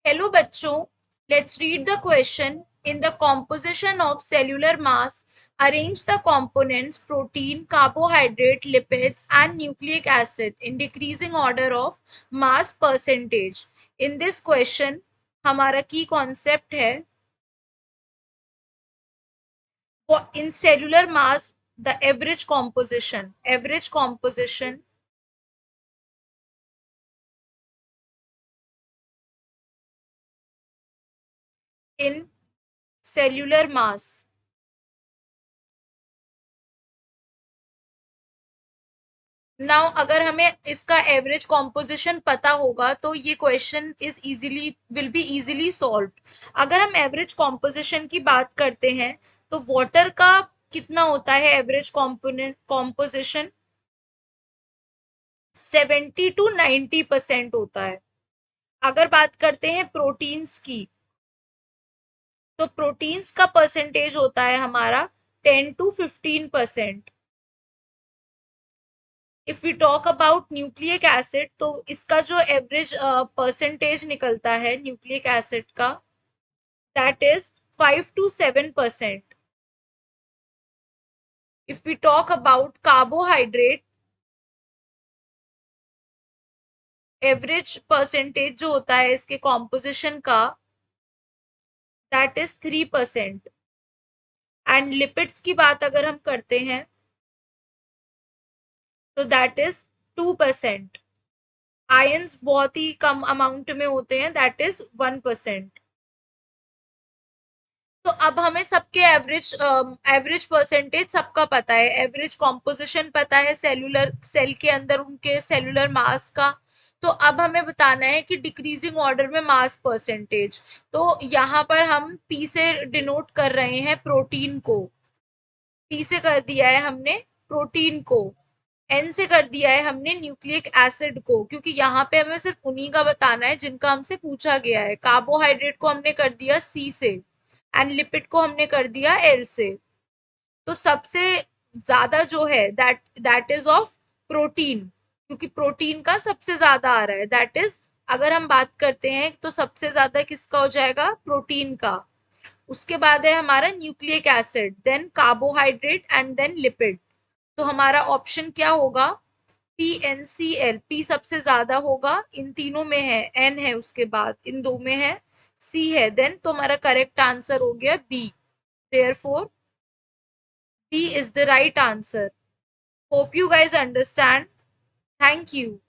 Hello बच्चों, let's read the question. In the composition of cellular mass, arrange the components protein, carbohydrate, lipids, and nucleic acid in decreasing order of mass percentage. In this question, हमारा की concept है in cellular mass the average composition in cellular mass. Now अगर हमें इसका average composition पता होगा तो ये question is easily will be easily solve. अगर हम एवरेज कॉम्पोजिशन की बात करते हैं तो वाटर का कितना होता है एवरेज कॉम्पोनेंट कॉम्पोजिशन? 70 to 90% होता है. अगर बात करते हैं प्रोटीन्स की तो प्रोटीन्स का परसेंटेज होता है हमारा 10 to 15%. If we talk about nucleic acid तो इसका जो एवरेज परसेंटेज निकलता है न्यूक्लिक एसिड का, that is 5 to 7%. If we talk about carbohydrate, average percentage जो होता है इसके कॉम्पोजिशन का, दैट इज 3%. एंड लिपिड्स की बात अगर हम करते हैं तो दैट इज 2%. आयंस बहुत ही कम अमाउंट में होते हैं, दैट इज 1%. तो अब हमें सबके एवरेज परसेंटेज सबका पता है, एवरेज कॉम्पोजिशन पता है सेलुलर सेल के अंदर उनके सेलुलर मास का. तो अब हमें बताना है कि डिक्रीजिंग ऑर्डर में मास परसेंटेज. तो यहाँ पर हम पी से डिनोट कर रहे हैं प्रोटीन को. पी से कर दिया है हमने प्रोटीन को. एन से कर दिया है हमने न्यूक्लिक एसिड को, क्योंकि यहाँ पे हमें सिर्फ उन्हीं का बताना है जिनका हमसे पूछा गया है. कार्बोहाइड्रेट को हमने कर दिया सी से एंड लिपिड को हमने कर दिया एल से. तो सबसे ज्यादा जो है that that is of protein, क्योंकि प्रोटीन का सबसे ज्यादा आ रहा है. दैट इज, अगर हम बात करते हैं तो सबसे ज्यादा किसका हो जाएगा? प्रोटीन का. उसके बाद है हमारा nucleic acid, then carbohydrate and then lipid. तो हमारा ऑप्शन क्या होगा? P N C L. P सबसे ज्यादा होगा, इन तीनों में है. एन है उसके बाद, इन दो में है. सी है देन. तो हमारा करेक्ट आंसर हो गया B. Therefore, B is the right answer. Hope you guys understand. Thank you.